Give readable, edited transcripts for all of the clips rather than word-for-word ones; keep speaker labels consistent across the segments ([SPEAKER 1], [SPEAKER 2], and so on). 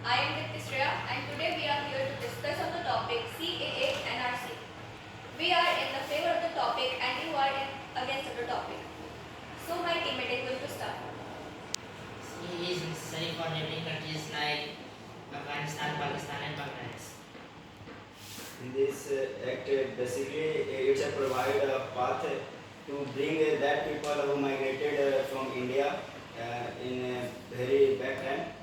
[SPEAKER 1] I am Ditya and today we are here to discuss on the topic CAA NRC. We are in the favor of the topic and you are against the topic. So my teammate is going to start.
[SPEAKER 2] CAA is necessary for neighboring countries like Afghanistan, Pakistan, and Bangladesh.
[SPEAKER 3] In this act, basically, it's a provide a path to bring that people who migrated from India in a very bad time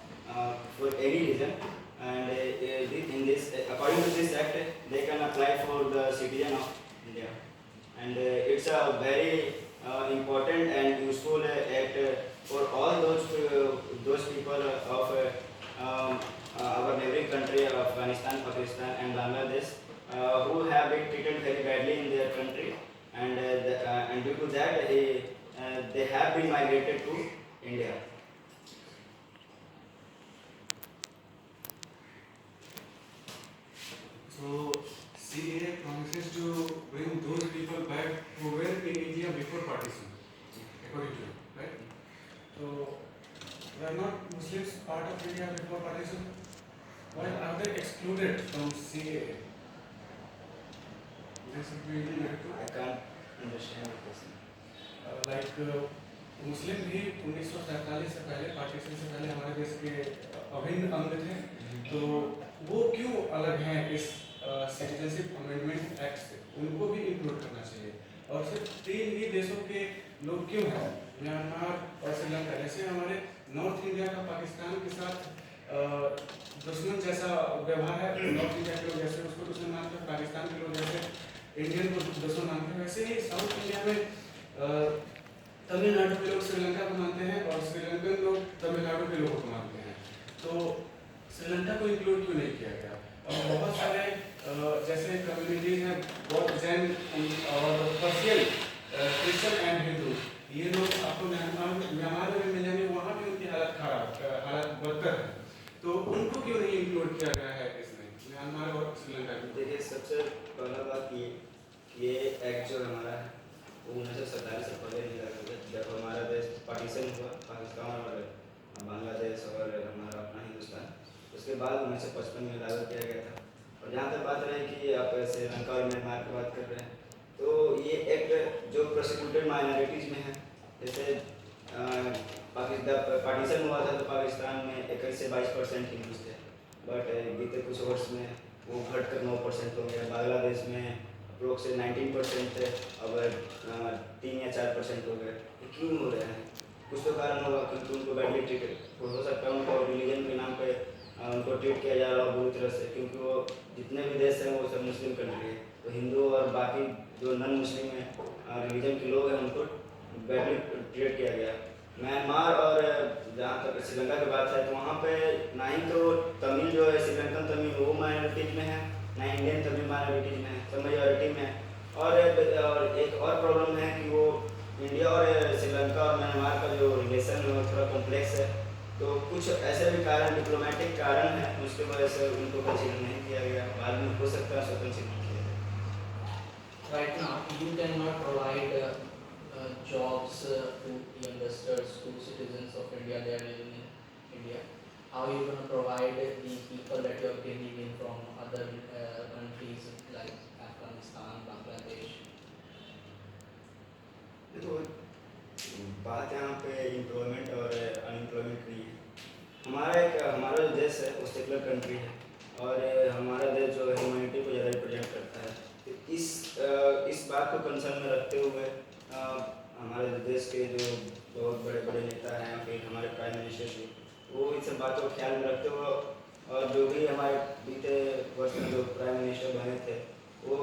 [SPEAKER 3] for any reason. And in this, according to this act, they can apply for the citizen of India. And it's a very important and useful act for all those people of our neighboring country of Afghanistan, Pakistan, and Bangladesh who have been treated very badly in their country, and and due to that they have been migrated to India.
[SPEAKER 4] So CAA promises to bring those people back who were in India before partition, according to you, right? So were not Muslims part of India before partition? Why are they excluded from CAA? This would be
[SPEAKER 3] I can't understand the question.
[SPEAKER 4] मुस्लिम भी 1947 से पहले partition से पहले हमारे देश के अभिन्न अंग थे, तो वो क्यों अलग हैं इस सिटीजनशिप अमेंडमेंट एक्ट से? उनको भी इंक्लूड करना चाहिए। और सिर्फ 3 ही देशों के लोग क्यों हैं, म्यांमार और श्रीलंका? जैसे हमारे नॉर्थ इंडिया का पाकिस्तान के साथ दुश्मन जैसा व्यवहार है, नॉर्थ इंडिया के लोग जैसे उसको दुश्मन मानते हैं, पाकिस्तान के लोग जैसे इंडियन को दुश्मन मानते हैं, वैसे ही साउथ इंडिया में तमिलनाडु के लोग श्रीलंका को मानते हैं और श्रीलंकन लोग तमिलनाडु के लोगों को मानते हैं। तो श्रीलंका को इंक्लूड क्यों नहीं किया गया? और बहुत सारे जैसे कम्युनिटीज हैं, बौद्ध, जैन और पर्शियन, क्रिश्चियन एंड हिंदू, ये लोग आपको म्यांमार में मिल जाएंगे, वहाँ भी उनकी हालत खराब, हालत बदतर है। तो उनको क्यों नहीं इंक्लूड किया गया है इसमें, म्यांमार और श्रीलंका की?
[SPEAKER 3] देखिए, सबसे पहला बात ये एक्ट जो हमारा है वो 1947 से पहले नहीं लगा था, जब हमारा देश पार्टीशन हुआ, पाकिस्तान और बांग्लादेश और हमारा अपना हिंदुस्तान, उसके बाद 1955 में लागू किया गया था। और जहाँ तक बात रही कि आप श्रीलंका और म्यांमार की बात कर रहे हैं, तो ये एक्ट जो प्रोसिक्यूटेड माइनॉरिटीज़ में है, जैसे पार्टीशन हुआ था तो पाकिस्तान में 21 से 22% हिंदूज थे, बट बीते कुछ वर्ष में वो घटकर 9% हो गया। बांग्लादेश में अप्रोक्स 19% थे, अब 3 या 4% हो गए। ये क्यों हो रहे हैं? कुछ तो कारण होगा, क्योंकि उनको बैडली ट्रीट हो सकता है, उनको रिलीजन के नाम पे उनको ट्रीट किया जा रहा हो बुरी तरह से, क्योंकि वो जितने भी देश हैं वो सब मुस्लिम कंट्री है, तो हिंदू और बाकी जो नॉन मुस्लिम हैं रिलीजन के लोग हैं उनको बैडली ट्रीट किया गया। म्यांमार और जहाँ तक श्रीलंका की बात है, तो वहाँ पे ना ही तो तमिल जो है, श्रीलंकन तमिल वो माइनॉरिटीज में है, ना इंडियन तमिल माइनॉरिटीज में है, सब मेजॉरिटी में है। और एक और प्रॉब्लम है कि वो इंडिया और श्रीलंका और म्यांमार का जो रिलेशन है वो थोड़ा कॉम्प्लेक्स है, तो कुछ ऐसे भी कारण, डिप्लोमेटिक कारण है, उसकी वजह से उनको कंसीडर नहीं किया गया। बाद में हो सकता है कंसीडर किया जाए।
[SPEAKER 2] Right now, you cannot provide jobs to youngsters, to citizens of India. They are living in India. How are you going to provide the people that you are bringing in from other countries like Afghanistan, Bangladesh?
[SPEAKER 3] देखो, बात यहाँ पे employment और unemployment नहीं है। हमारा जो देश है वो सेकुलर कंट्री है, और हमारा देश जो है ह्यूमैनिटी को ज़्यादा रिप्रेजेंट करता है। तो इस बात को कंसर्न में रखते हुए हमारे देश के जो बहुत बड़े बड़े नेता हैं, फिर हमारे प्राइम मिनिस्टर जी, वो इन सब बातों को ख्याल में रखते हुए, और जो भी हमारे बीते वर्ष में जो प्राइम मिनिस्टर बने थे, वो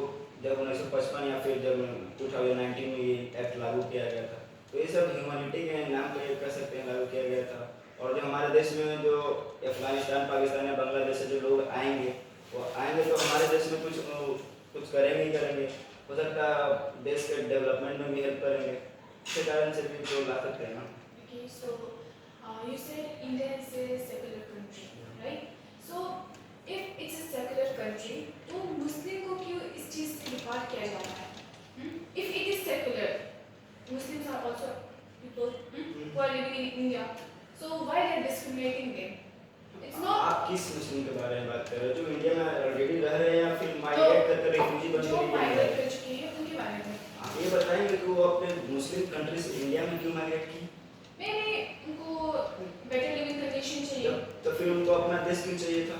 [SPEAKER 3] जब 1955 या फिर जब 2019 में ये एक्ट लागू किया गया था, तो ये सब ह्यूमैनिटी के नाम पे कह सकते हैं लागू किया गया था। और जो हमारे देश में जो अफगानिस्तान, पाकिस्तान या बांग्लादेश से जो लोग आएंगे, वो आएंगे तो हमारे देश में कुछ करेंगे ही करेंगे, हो सकता है देश के डेवलपमेंट में भी हेल्प करेंगे, इसके कारण से भी तो ला सकते हैं ना।
[SPEAKER 1] Okay, so you said India is a secular country, right? So if it's a secular country, तो मुस्लिम को क्यों इस चीज से डिफार किया जा रहा है? If it is secular, Muslims are also people who are living in India. So why they are discriminating them? It's not
[SPEAKER 3] किस मुस्लिम के बारे में बात कर रहे हो, जो इंडिया में ऑलरेडी रह रहे हैं या फिर माइग्रेट करके रेफ्यूजी बन
[SPEAKER 1] जो
[SPEAKER 3] के इंडिया में
[SPEAKER 1] माइग्रेट
[SPEAKER 3] रह
[SPEAKER 1] कर चुके हैं उनके बारे में।
[SPEAKER 3] आप ये बताएंगे कि वो अपने मुस्लिम कंट्री से इंडिया में क्यों माइग्रेट की?
[SPEAKER 1] मैंने उनको बेटर लिविंग कंडीशन चाहिए।
[SPEAKER 3] तो फिर उनको अपना देश क्यों चाहिए था?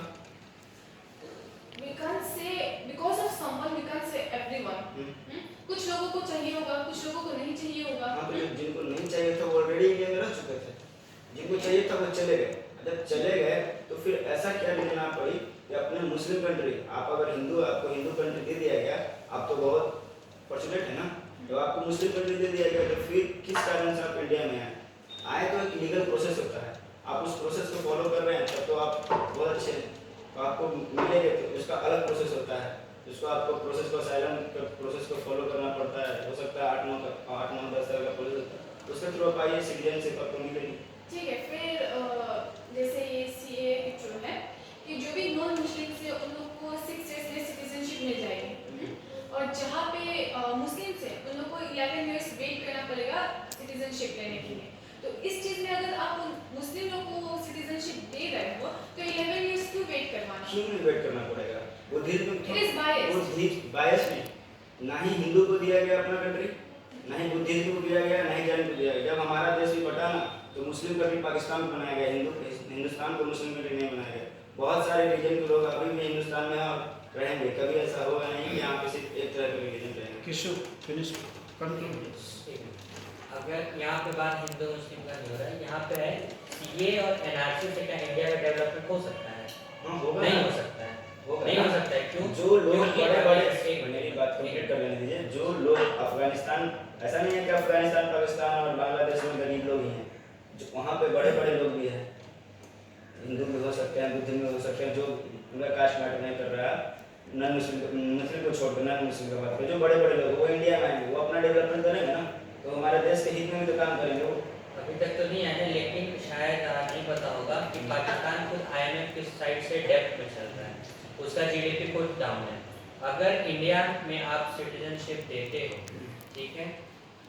[SPEAKER 1] We can't say because of someone, we can't say everyone. कुछ लोगों को चाहिए होगा, कुछ लोगों को नहीं चाहिए होगा।
[SPEAKER 3] हाँ, तो जिनको नहीं चाहिए था वो ऑलरेडी इंडिया में रह चुके थे, जिनको चाहिए था वो चले गए। जब चले गए तो फिर ऐसा क्या रीजन आप पड़ी कि अपने मुस्लिम कंट्री, आप अगर हिंदू, आपको हिंदू कंट्री दे दिया गया, आप तो बहुत फॉर्चुनेट है ना, तो आपको मुस्लिम कंट्री दे दिया गया, तो फिर किस कारण से आप इंडिया में आए तो एक लीगल प्रोसेस होता है, आप उस प्रोसेस को फॉलो कर रहे हैं तब तो आप बहुत अच्छे हैं, तो आपको मिलेंगे, तो उसका अलग प्रोसेस होता है, जिसको आपको प्रोसेस को असाइलम का प्रोसेस को फॉलो करना पड़ता है, हो सकता है 8-9 10 साल का प्रोसेस होता है, तो उसके थ्रू आप आइए सिटीजनशिप आपको मिलेगी।
[SPEAKER 1] ठीक है, फिर जैसे ये सीए जो है कि जो भी नॉन मुस्लिम से उन लोग को 6 इयर्स में सिटीजनशिप मिल जाएगी, और जहाँ पे मुस्लिम से उन लोग को 11 इयर्स वेट करना पड़ेगा सिटीजनशिप लेने के लिए। तो इस चीज़ में अगर आप उन मुस्लिम लोग को सिटीजनशिप दे रहे हो तो 11 इयर्स क्यों वेट करवाना?
[SPEAKER 3] क्यों नहीं वेट करना पड़ेगा? वो
[SPEAKER 1] It is biased.
[SPEAKER 3] वो बायस नहीं, ना ही हिंदू को दिया गया अपना कंट्री, ना ही बुद्धिज्म को दिया गया, ना ही जैन को दिया गया। जब हमारा देश भी बटा ना तो मुस्लिम कंट्री पाकिस्तान को बनाया गया, हिंदुस्तान को मुस्लिम कंट्री नहीं बनाया गया। बहुत सारे रीजन के लोग अभी भी हिंदुस्तान में और रहेंगे, कभी ऐसा होगा नहीं कि यहाँ पे सिर्फ एक तरह के रीजन रहेंगे।
[SPEAKER 5] किशोर फिनिश कंक्लूड।
[SPEAKER 6] अगर यहाँ पे बात हिंदू मुस्लिम का नहीं हो रहा है, यहाँ पे है सीए और एनआरसी से क्या इंडिया में डेवलपमेंट हो सकता है?
[SPEAKER 3] हाँ, होगा
[SPEAKER 6] नहीं
[SPEAKER 3] ना।
[SPEAKER 6] हो सकता है,
[SPEAKER 3] होगा
[SPEAKER 6] नहीं
[SPEAKER 3] ना।
[SPEAKER 6] हो सकता है। क्यों?
[SPEAKER 3] जो लोग
[SPEAKER 6] क्योंकि
[SPEAKER 3] बड़े-बड़े,
[SPEAKER 6] एक मिनट,
[SPEAKER 3] मेरी बात कंप्लीट कर लेने दीजिए। जो लोग अफगानिस्तान, ऐसा नहीं है कि अफगानिस्तान, पाकिस्तान और बांग्लादेश में गरीब लोग ही हैं, जो वहाँ पे बड़े-बड़े लोग भी हैं, हिंदू भी हो सकते हैं, बुद्ध भी हो सकते हैं, जो उनका कास्ट मैटर नहीं कर रहा है, नॉन मुस्लिम को छोड़कर नॉन मुस्लिम का बात करें, जो बड़े-बड़े लोग वो इंडिया में आएंगे, वो अपना डेवलपमेंट करेंगे ना, तो हमारे देश के हित में भी तो काम करेंगे वो।
[SPEAKER 6] अभी तक तो नहीं आए, लेकिन शायद नहीं पता होगा कि पाकिस्तान खुद आईएमएफ की साइड से डेब्ट में चल रहा है, उसका जीडीपी खुद डाउन है। अगर इंडिया में आप सिटीजनशिप देते हो, ठीक है,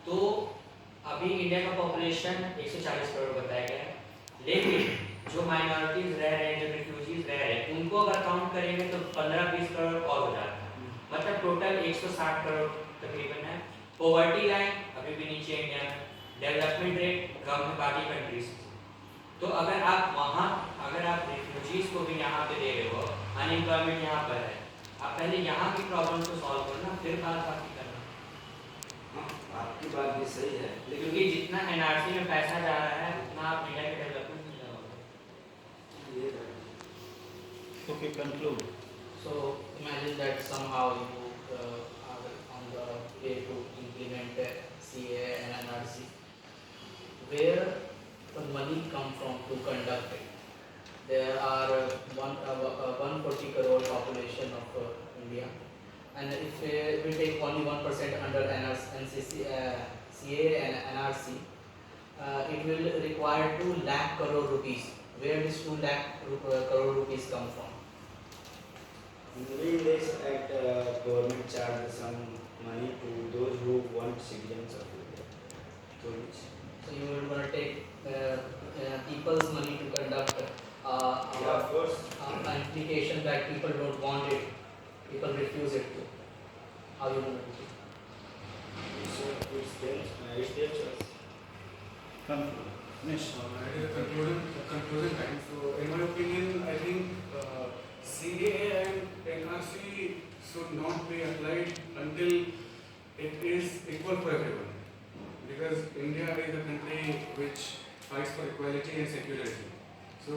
[SPEAKER 6] तो अभी इंडिया का पॉपुलेशन 140 करोड़ बताया गया है, लेकिन जो माइनॉरिटीज रह रहे हैं, जो रिफ्यूजीज रह रहे हैं, उनको अगर काउंट करेंगे तो 15-20 करोड़ और हो जाता है, मतलब टोटल 160 करोड़ तकरीबन है। पॉवर्टी लाइन अभी भी नीचे इंडिया में, डेवलपमेंट रेट कम है बाकी कंट्रीज। तो अगर आप वहाँ, अगर आप रिफ्यूजीज को भी यहाँ पे दे रहे हो, अनएम्प्लॉयमेंट यहाँ पर है, आप पहले यहाँ की प्रॉब्लम को सॉल्व करना, फिर बात बाकी करना।
[SPEAKER 3] हाँ, आपकी बात भी सही है, लेकिन
[SPEAKER 6] क्योंकि जितना एनआरसी में पैसा जा रहा है उतना आप इंडिया के डेवलपमेंट में जाओगे।
[SPEAKER 5] Okay, conclude.
[SPEAKER 2] So imagine that somehow you are on the way to implement CA and NRC. Where the money come from to conduct it? There are 140 crore population of India, and if we take only 1% under NCC, CA and NRC, it will require 2 lakh crore rupees. Where does 2 lakh crore rupees come from?
[SPEAKER 3] in this act, government charges some money to those who want citizens of India. So which,
[SPEAKER 2] So you are going to take people's money to conduct
[SPEAKER 3] yeah, of course.
[SPEAKER 2] an application that people don't want it, people refuse it to. How you going to do it?
[SPEAKER 3] So it's their choice.
[SPEAKER 5] Conclude. Finish.
[SPEAKER 4] It is a conclusion time. So, in my opinion, I think CAA and NRC should not be applied until it is equal for everyone. Because India is a country which fights for equality and security. So,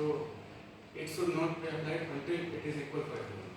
[SPEAKER 4] it should not be applied until it is equal for everyone.